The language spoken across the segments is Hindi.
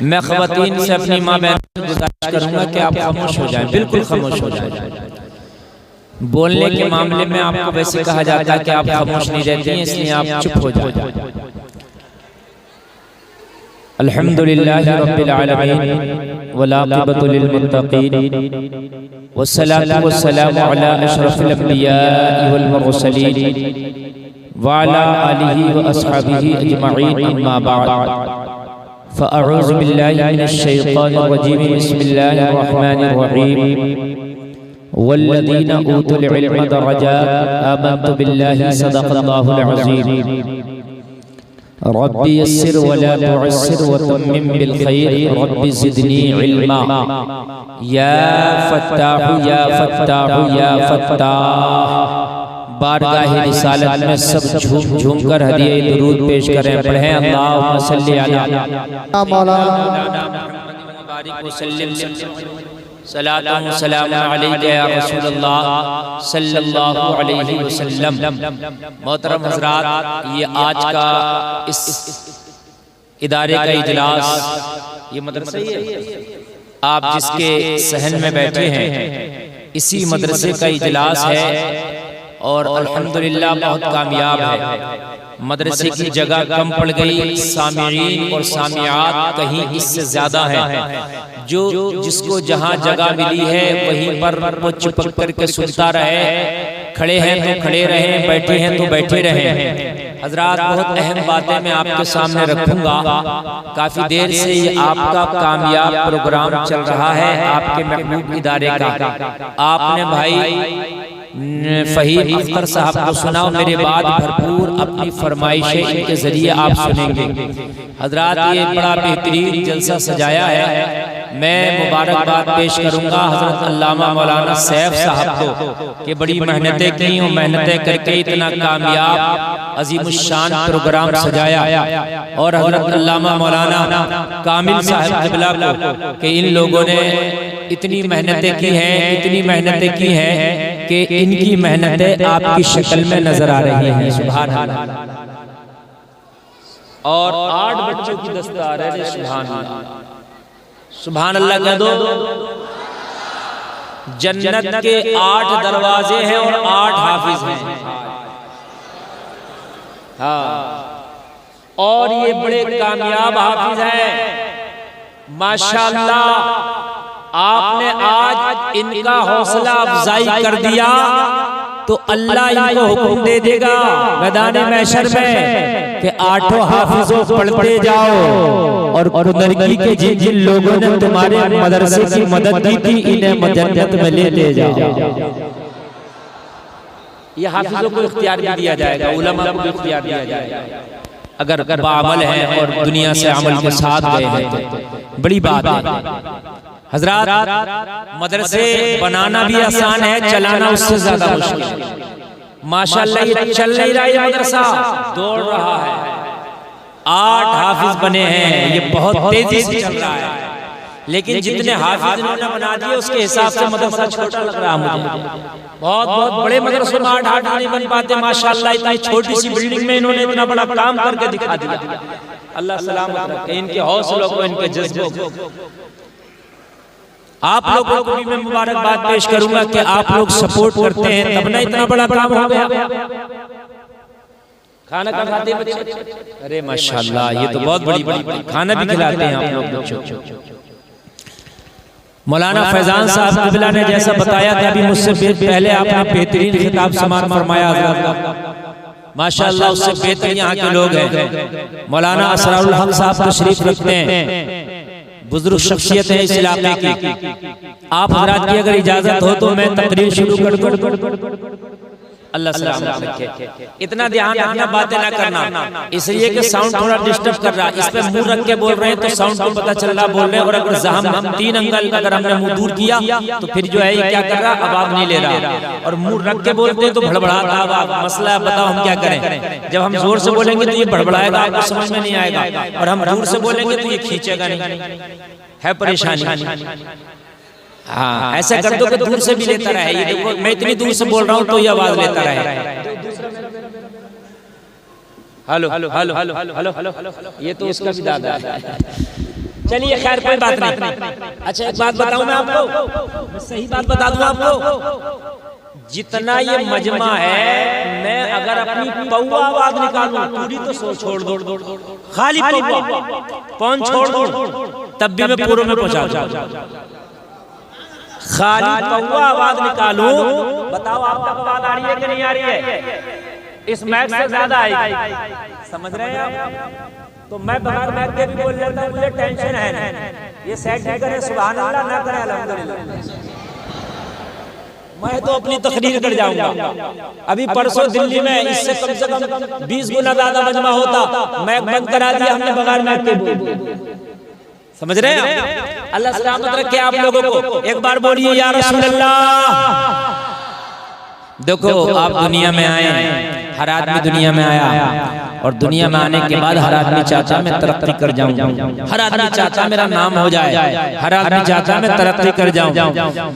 मैं ख़वातीन से अपनी माँ बहन से गुजारिश करूँगा कि आप खामोश हो जाएं, बिल्कुल खामोश हो जाएं। बोलने के मामले में आपको वैसे कहा जाता है कि आप खामोश नहीं रहती हैं, इसलिए आप चुप हो जाएं। अल्हम्दुलिल्लाहि रब्बिल आलमीन वल-आक़िबतु लिल-मुत्तक़ीन वस्सलातु वस्सलामु अला अशरफिल अंबिया'i वल मुरसलीन व अला आलिहि व अस्हाबिहि अजमईन, अम्मा बअद। फ़अऊज़ु बिल्लाहि मिनश शैतानिर रजीम, बिस्मिल्लाहिर रहमानिर रहीम। वल्लज़ीना ऊतुल इल्म दरजात, आमन्तु बिल्लाहि, सदक़ल्लाहुल अज़ीम। रब्बी यस्सिर वला तुअस्सिर वतम्मिम बिल खैर, रब्बी ज़िदनी इल्मा। या फत्ताहु या फत्ताहु या फत्ताह। बारगाह रिसालत में सब झूम झूम कर हदिया दुरूद पेश करें, पढ़ें अल्लाहुम्मा सल्ली अला मौलाना मुबारक वसल्लम, सलातु व सलाम अलैका या रसूलल्लाह सल्लल्लाहु अलैहि वसल्लम। मोहतरम हज़रात, ये आज का इस इदारे का इजलास, ये मदरसा ही है, आप जिसके सहन में बैठे हैं, इसी मदरसे का इजलास है और अल्हम्दुलिल्लाह बहुत कामयाब है। मदरसे की जगह कम पड़ गई, सामिईन और सामियात कहीं इससे ज्यादा है। जो जिसको जहाँ जगह मिली है वहीं पर वो चिपक करके सुनता रहे, खड़े हैं तो खड़े रहें, बैठे हैं तो बैठे रहें। हजरात, बहुत अहम बातें मैं आपके सामने रखूंगा। काफी देर से ये आपका कामयाब प्रोग्राम चल रहा है, आपके महबूब इदारे का। आपने भाई फहीम अख्तर साहब को सुना, मेरे बाद भरपूर अपनी फरमाइशें इनके जरिए आप सुनेंगे। हजरात, ये बड़ा बेहतरीन जलसा सजाया है। मैं मुबारकबाद पेश करूंगा हजरत अल्लामा मौलाना सैफ साहब को कि बड़ी मेहनतें की और मेहनतें करके इतना कामयाब अजीमुश्शान प्रोग्राम सजाया, और हजरत अल्लामा मौलाना कामिल साहब क़िबला को कि इन लोगों ने इतनी मेहनतें की हैं, इतनी मेहनतें की हैं कि इनकी मेहनतें आपकी शक्ल में नजर आ रही हैं। सुभान अल्लाह। और 8 बच्चों की दस्तार है, सुभान अल्लाह, सुभान अल्लाह कह दो। जन्नत के 8 दरवाजे हैं और 8 हाफिज हैं। हाँ, और ये बड़े कामयाब हाफिज हैं माशाअल्लाह। आपने आज इनका हौसला अफजाई कर दिया तो अल्लाह इनको हुक्म दे देगा मैदान महशर में कि 8 हाफिजों पढ़ते जाओ, और कुंदरगी के जिन लोगों ने तुम्हारे मदरसे की मदद की थी, इन्हें जन्नत में ले जाओ। ये हाफिजों को इख्तियार भी दिया जाएगा, उलमा को भी इख्तियार दिया जाएगा, अगर बाअमल है और दुनिया से अमल के साथ गए हैं तो बड़ी बात है। हजरात, मदरसे बनाना भी आसान है, चलाना उससे ज्यादा मुश्किल है। माशाअल्लाह ये चल नहीं रहा, ये मदरसा दौड़ रहा है। 8 हाफिज बने हैं, ये बहुत तेजी से चल रहा है। लेकिन जितने हाफिज इन्होंने बना दिए उसके हिसाब से मदरसा छोटा लग रहा है मुझे। बहुत बहुत बड़े मदरसों में 8 हाफिज नहीं बन पाते। माशाअल्लाह इतनी छोटी सी बिल्डिंग में इन्होंने इतना बड़ा काम करके दिखा दिया। अल्लाह सलामत रखे इनके हौसलों को, इनके जज्बों को। आप लोगों को भी मैं मुबारकबाद पेश करूंगा कि आप लोग सपोर्ट करते हैं, तब ना इतना बड़ा काम हो गया। खाना खाते बच्चे? अरे माशाअल्लाह, ये तो बहुत बड़ी खाना भी खिलाते हैं आप लोग बच्चों। मौलाना फैजान साहब क़िबला ने जैसा बताया था, अभी मुझसे पहले आपने बेहतरीन खिताब समाअत फरमाया माशाअल्लाह, उससे बेहतर यहाँ के लोग हैं। मौलाना असरारुल हक साहब तशरीफ रखते हैं, बुजुर्ग शख्सियत है इस इलाके की। आप हजरात की अगर इजाजत हो तो मैं तकरीर शुरू कर दूं। अल्लाह सलामत रखे। इतना ध्यान रखना, बातें ना करना, इसलिए कि साउंड थोड़ा डिस्टर्ब कर रहा है। इस पे मुंह रख के बोल रहे हैं तो साउंड को पता चल रहा बोल रहे हैं, और अगर जहां हम 3 अंगल अगर हमने मुंह दूर किया तो फिर जो है ये क्या कर रहा, आवाज नहीं ले रहा। और मुंह रख के बोलते हैं तो भड़बड़ाता आवाज। मसला बताओ हम क्या करें? जब हम जोर से बोलेंगे तो ये भड़बड़ाएगा, आपको समझ में नहीं आएगा, और हम दूर से बोलेंगे तो ये खींचेगा नहीं, है परेशानी। हाँ, ऐसा कर दो कि दूर से भी लेता रहे। ये देखो मैं इतनी दूर से बोल रहा हूँ तो ये आवाज लेता रहे। Hello hello hello hello hello hello, ये तो उसका भी दादा है। चलिए खैर कोई बात नहीं। अच्छा एक बात बताऊं मैं आपको, मैं सही बात बता दूं आपको, जितना ये मजमा है, मैं अगर अपनी पौवा आवाज निकालूं पूरी तो छोड़ दो, खाली पौवा पौन छोड़ दो तब भी मैं पूरे में पहुंचा दूं। खाली पौवा आवाज निकालूं, बताओ आप तक आवाज आ रही है कि नहीं आ रही है? इस मैच से ज्यादा आएगी, समझ रहे हैं आप? तो मैं बगैर मैच के भी बोल लेता हूं, मुझे टेंशन है। ये सेट भी करे सुभान अल्लाह, ना करे अल्हम्दुलिल्लाह, मैं तो अपनी तकरीर कर जाऊंगा। अभी परसों दिल्ली में इससे कम से कम 20 गुना ज्यादा मजमा होता, मैं बंद करा दिया हमने बगैर मैच के। समझ रहे हैं? अल्लाह सलामत रखे आप लोगों को। एक बार बोलिए या रसूल अल्लाह। देखो आप दुनिया में आए, हर आदमी दुनिया में आया और दुनिया में आने के बाद हर आदमी चाहता मैं तरक्की कर जाऊं, हर आदमी चाहता मेरा नाम हो जाए, हर आदमी चाहता मैं तरक्की कर जाऊं।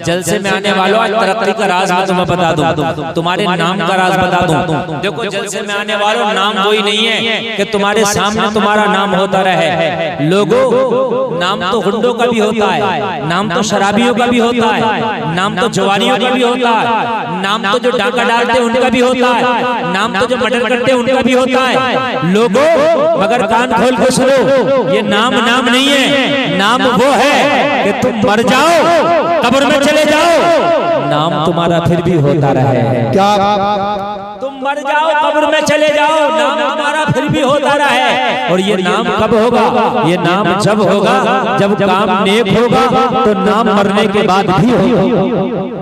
जलसे में आने वालों आज तरक्की का राज मैं तुम्हें बता दूं, तुम्हारे नाम का राज बता दूं। देखो जलसे में आने वालों नाम वही नहीं है कि तुम्हारे सामने तुम्हारा नाम होता रहे। लोगों नाम तो गुंडों का भी होता है, नाम तो शराबियों का भी होता है, नाम तो जवानियों का भी होता है, नाम तो जो डाका डालते उनका भी होता है, नाम तो जो मर्डर करते उनका भी होता है। लोगों मगर कान खोल के सुनो, ये नाम नाम नहीं है, नाम वो है कि तुम मर जाओ कब्र में चले जाओ, नाम तुम्हारा फिर भी होता रहे। क्या तुम मर जाओ कब्र में चले जाओ, नाम तुम्हारा फिर भी होता रहे। और ये नाम कब होगा? ये नाम जब होगा जब काम नेक होगा, तो नाम मरने के बाद भी होगा।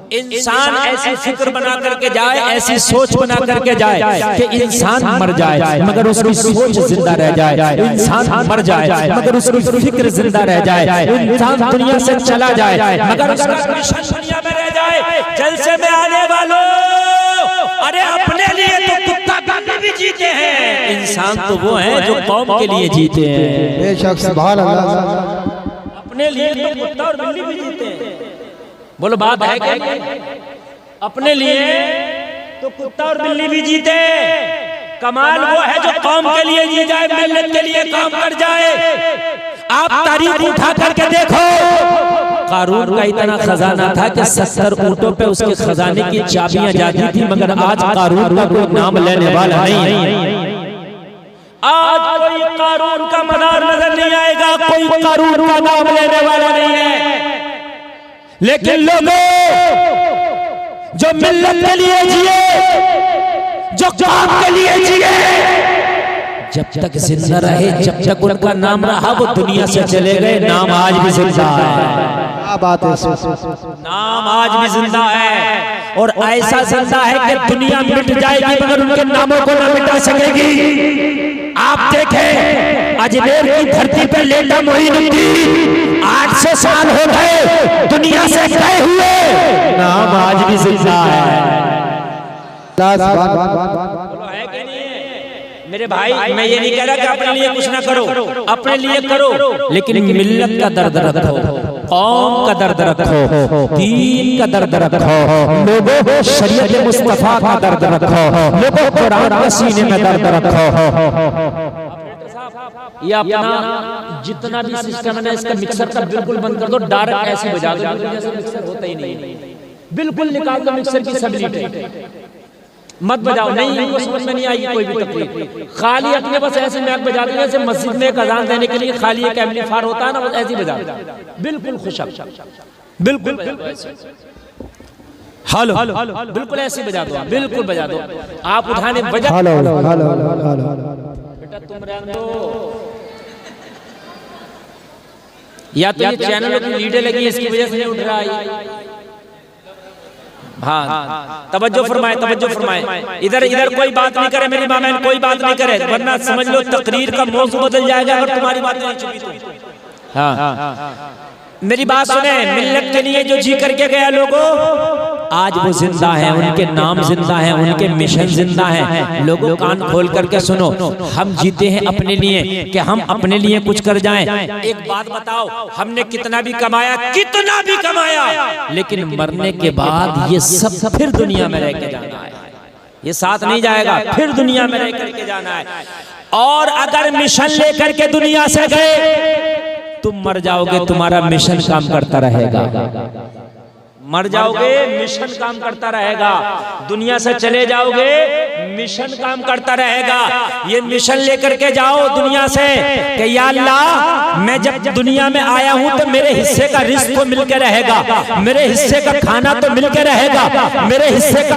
इंसान ऐसी फिक्र बना करके जाए, ऐसी सोच बना करके जाए कि इंसान मर जाए मगर उसकी सोच जिंदा रह जाए, इंसान मर जाए मगर उसकी फिक्र जिंदा रह जाए, इंसान दुनिया से चला जाए मगर उसका मिशन दुनिया में रह जाए। जलसे में आने वालों, अरे अपने लिए तो कुत्ता बिल्ली भी जीते हैं, इंसान तो वो है जो कौम के लिए जीते हैं। बेशक सुभान अल्लाह, अपने लिए तो कुत्ता और बिल्ली भी जीते हैं। बोलो बात है क्या? अपने लिए तो कुत्ता और बिल्ली भी जीते। कमाल वो है जो कौम के लिए जी जाए, मिल्लत के लिए काम कर जाए। आप तारीख उठा करके देखो, कारून का इतना खजाना था कि 70 ऊंटों पे उसके खजाने की चाबियां जाती थी, मगर आज कारून का कोई नाम लेने वाला नहीं। आज कोई कारून का मदार नजर नहीं आएगा, कोई कारून का नाम लेने वाला नहीं है। लेकिन लोगों जो मिल्लत के लिए जिए, जो काम के लिए जिए, जब तक जिंदा रहे, जब तक उनका नाम रहा, वो दुनिया से चले गए, नाम आज भी जिंदा है। क्या बात है? नाम आज भी जिंदा है और ऐसा जिंदा है कि दुनिया मिट जाएगी मगर उनके नामों को न मिटा सकेगी। आप देखें अजमेर की धरती पर लेटा मोइनुद्दीन 800 साल हो गए दुनिया से गए हुए, नाम आज भी जिंदा है। मेरे भाई मैं ये नहीं कह रहा कि अपने लिए कुछ ना करो, अपने लिए करो, लेकिन मिल्लत का दर्द रखो, कौम का दर्द रखो, दीन का दर्द रखो, लोगों शरीयत मुस्तफा का दर्द रखो, लोगों कुरान के सीने में दर्द रखो। ये अपना जितना भी सिस्टम है इसका मिक्सर का बिल्कुल बंद कर दो, डायरेक्ट ऐसे बजा दो जैसे मिक्सर होता ही नहीं, बिल्कुल निकाल दो मिक्सर की सब लीड मत बजाओ। नहीं इनको समझ में नहीं आएगी कोई भी तकलीफ, खाली अपने बस ऐसे मैक बजा दो जैसे मस्जिद में एक अजान देने के लिए खाली एक एम्पलीफायर होता है ना, बस ऐसे ही बजा दो, बिल्कुल खुश, बिल्कुल हेलो बिल्कुल ऐसे बजा दो, बिल्कुल बजा दो। आप उठाने बजा बेटा तुम रहने दो, या तो ये चैनलों की लीडें लगी इसकी वजह से नहीं उठ रहा है। हाँ तवज्जो फरमाए, तवज्जो फरमाए, इधर इधर कोई बात नहीं करे, मेरी मामा कोई बात नहीं करे, वरना समझ लो तकरीर का मौजू बदल जाएगा अगर तुम्हारी बात नहीं चुकी तो। हाँ मेरी बात सुने, मिल्लत के लिए जो जी करके गया लोगों, आज वो जिंदा है, उनके नाम जिंदा है, उनके मिशन जिंदा है। लोगों कान खोल करके सुनो, हम जीते हैं अपने लिए कि हम अपने लिए कुछ कर जाएं। एक बात बताओ, हमने कितना भी कमाया, कितना भी कमाया, लेकिन मरने के बाद ये सब फिर दुनिया में रह के जाना है, ये साथ नहीं जाएगा, फिर दुनिया में रह करके जाना है। और अगर मिशन लेकर के दुनिया से गए तुम मर जाओगे तुम्हारा मिशन काम करता रहेगा। मर जाओगे मिशन काम करता रहेगा, दुनिया से चले जाओगे मिशन काम करता रहेगा। ये मिशन लेकर के जाओ दुनिया से कि या अल्लाह मैं जब दुनिया में आया हूं तो मेरे हिस्से का रिस्क तो मिल के रहेगा, मेरे हिस्से का खाना तो मिल के रहेगा, मेरे हिस्से का